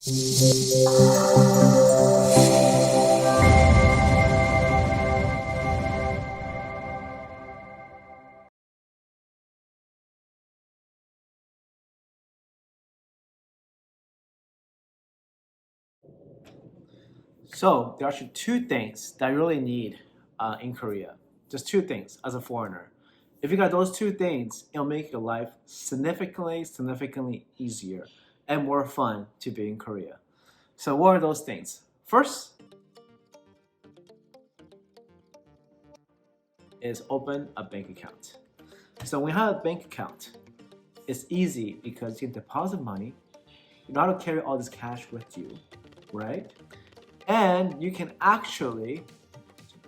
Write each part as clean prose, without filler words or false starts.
So there are actually two things that I really need in Korea. Just two things as a foreigner. If you got those two things, it'll make your life significantly easier and more fun to be in Korea. So what are those things? First is open a bank account. So when you have a bank account, it's easy because you can deposit money. You don't have to carry all this cash with you, right? And you can actually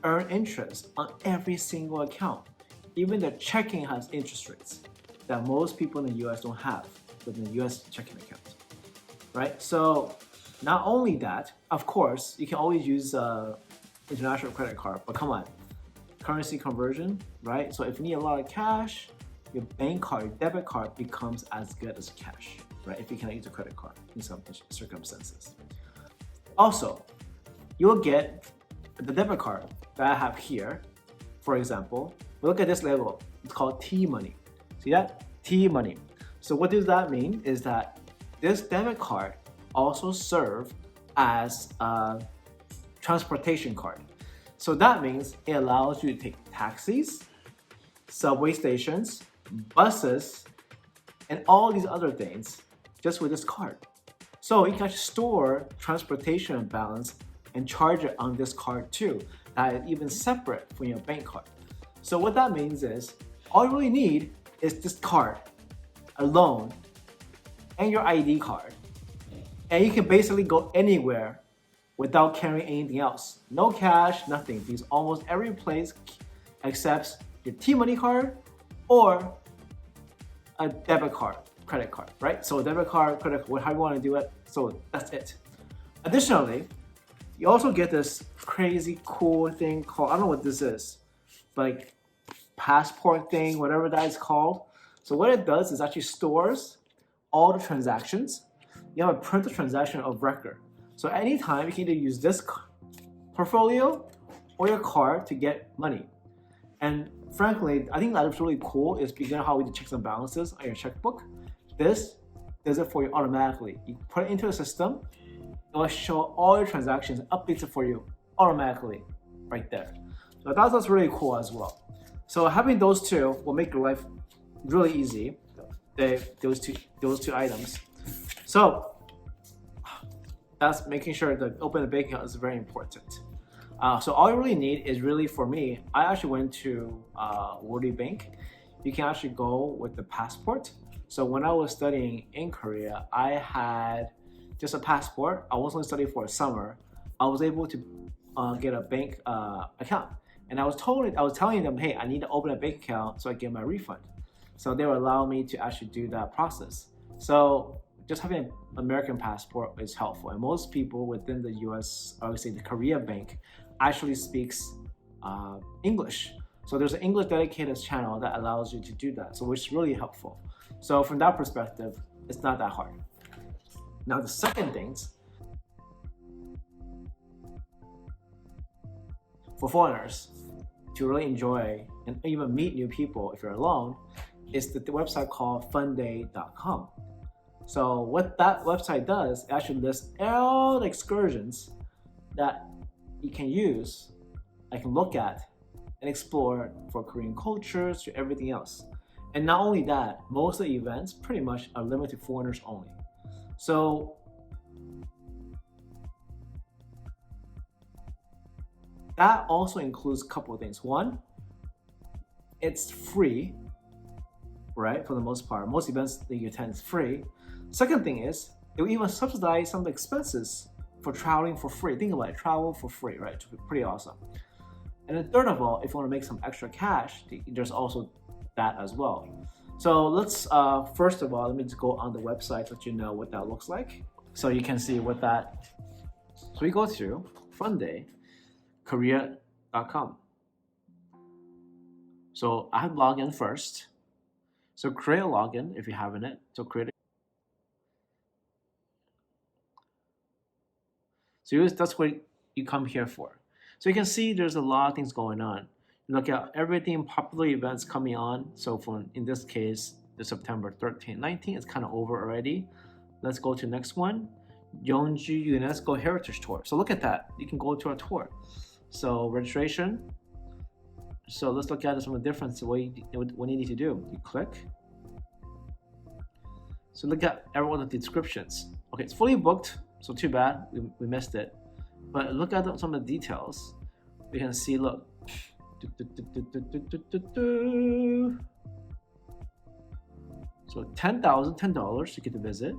earn interest on every single account. Even the checking has interest rates that most people in the US don't have with the US checking account, right? So not only that, of course, you can always use international credit card, but come on, currency conversion, right? So if you need a lot of cash, your bank card, your debit card becomes as good as cash, right? If you cannot use a credit card in some circumstances. Also, you'll get the debit card that I have here. For example, look at this label. It's called T money. See that? T money. So what does that mean? Is that this debit card also serve as a transportation card. So that means it allows you to take taxis, subway stations, buses, and all these other things just with this card. So you can actually store transportation balance and charge it on this card too. That is even separate from your bank card. So what that means is all you really need is this card alone and your ID card. And you can basically go anywhere without carrying anything else. No cash, nothing, because almost every place accepts your T-Money card or a debit card, credit card, right? So debit card, credit card, however you want to do it. So that's it. Additionally, you also get this crazy cool thing called, I don't know what this is, like passport thing, whatever that is called. So what it does is actually stores all the transactions. You have a printed transaction of record. So anytime you can either use this portfolio or your card to get money. And frankly, I think that is really cool is because of how we do checks and balances on your checkbook. This does it for you automatically. You put it into a system, it will show all your transactions, updates it for you automatically right there. So that's really cool as well. So having those two will make your life really easy. Those two items. So that's making sure that open a bank account is very important. So all you really need is really, for me, I actually went to World Bank. You can actually go with the passport. So when I was studying in Korea, I had just a passport. I was only studying for a summer. I was able to get a bank account. And I was telling them, hey, I need to open a bank account so I get my refund. So they will allow me to actually do that process. So just having an American passport is helpful. And most people within the US, obviously the Korea bank, actually speaks English. So there's an English dedicated channel that allows you to do that, so which is really helpful. So from that perspective, it's not that hard. Now the second things, for foreigners to really enjoy and even meet new people if you're alone, is the website called funday.com. So what that website does, it actually lists all the excursions that you can use, I can look at and explore for Korean cultures to everything else. And not only that, most of the events pretty much are limited to foreigners only. So that also includes a couple of things. One, it's free, right? For the most part, most events that you attend is free. Second thing is, they will even subsidize some of the expenses for traveling for free. Think about it, travel for free, right? It's pretty awesome. And then third of all, if you want to make some extra cash, there's also that as well. So let's, first of all, let me just go on the website so that you know what that looks like. So you can see what that, so we go to fundaykorea.com. So I have login first. So create a login if you haven't it. So create So that's what you come here for. So you can see there's a lot of things going on. You look at everything, popular events coming on. So in this case, the September 13, 19 is kind of over already. Let's go to the next one. Yeonju UNESCO Heritage Tour. So look at that. You can go to a tour. So registration. So let's look at some of the difference. What you need to do. You click. So look at every one of the descriptions. Okay, it's fully booked. So too bad we missed it. But look at some of the details. We can see, look. So $10 to get to visit.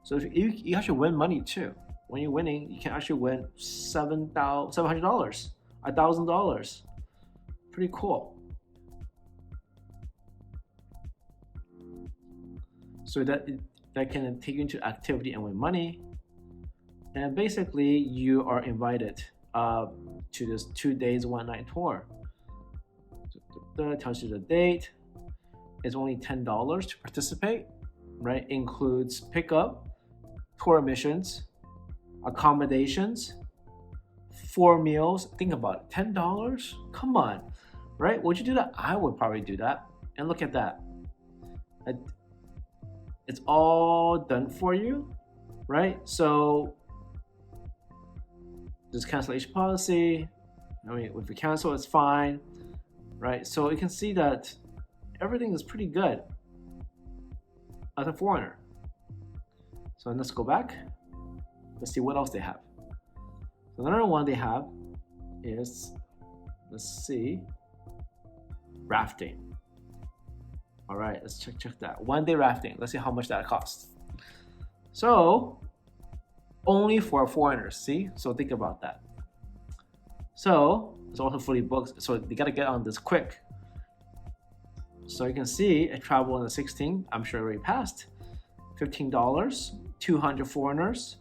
So if you actually win money too. When you're winning, you can actually win $700, $1,000. Pretty cool. So that can take you into activity and win money. And basically, you are invited to this 2 days, 1 night tour. That tells you the date. It's only $10 to participate, right? Includes pickup, tour admissions, accommodations, 4 meals. Think about it, $10? Come on, right? Would you do that? I would probably do that. And look at that. It's all done for you, right? So there's cancellation policy. I mean, if you cancel, it's fine, right? So you can see that everything is pretty good as a foreigner. So let's go back. Let's see what else they have. So another one they have is, let's see, rafting. All right, let's check that. 1 day rafting. Let's see how much that costs. So only for foreigners, see? So think about that. So it's also fully booked. So you gotta get on this quick. So you can see I travel on the 16th. I'm sure already passed. $15, 200 foreigners,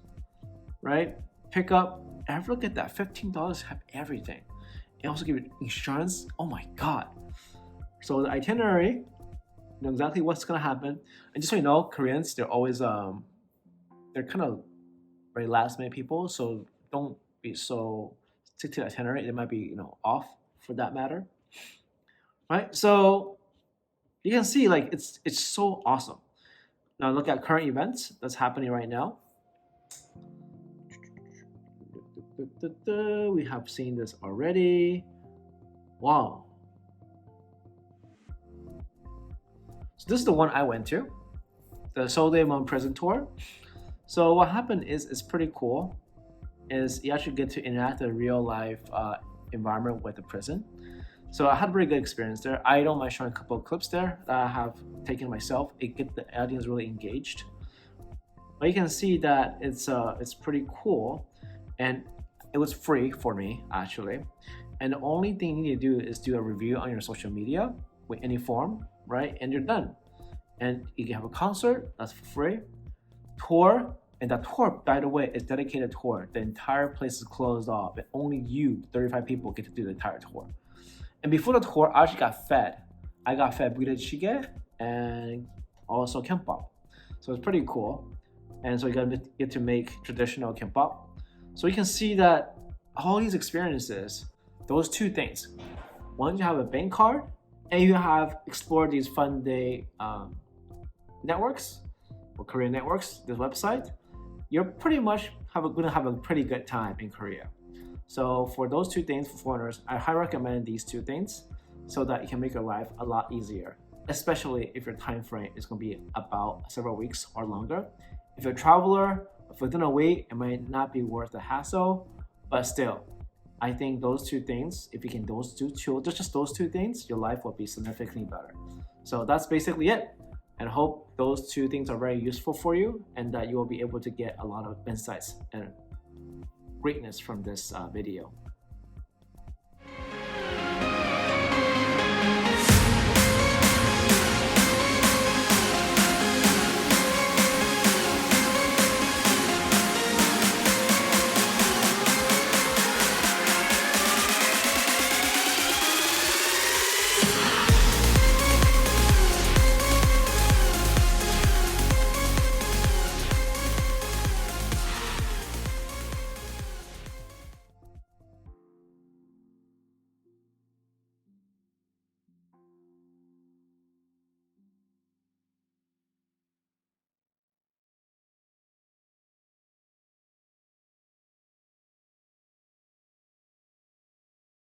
right? Pick up. And look at that. $15 have everything. It also give you insurance. Oh my God. So the itinerary, you know exactly what's gonna happen. And just so you know, Koreans, they're always they're kind of very last minute people. So don't be so stick to the itinerary. It might be off for that matter, right? So you can see like it's so awesome. Now look at current events that's happening right now. We have seen this already. Wow. So this is the one I went to, the Seoul Daemon Prison Tour. So what happened is it's pretty cool. Is you actually get to interact in a real life environment with the prison. So I had a pretty good experience there. I don't mind showing a couple of clips there that I have taken myself. It gets the audience really engaged. But you can see that it's pretty cool, and it was free for me actually. And the only thing you need to do is do a review on your social media with any form, right? And you're done. And you can have a concert that's for free, tour. And that tour, by the way, is dedicated tour. The entire place is closed off, and only you, 35 people, get to do the entire tour. And before the tour, I actually got fed. I got fed budae and also kimbap. So it's pretty cool. And so you get to make traditional kimbap. So you can see that all these experiences, those two things. One, you have a bank card, and you have explored these fun day networks, or Korean networks, this website. You're pretty much gonna have a pretty good time in Korea. So for those two things for foreigners, I highly recommend these two things so that you can make your life a lot easier, especially if your time frame is gonna be about several weeks or longer. If you're a traveler, if within a week, it might not be worth the hassle, but still, I think those two things, if you can just those two things, your life will be significantly better. So that's basically it. And I hope those two things are very useful for you, and that you will be able to get a lot of insights and greatness from this video.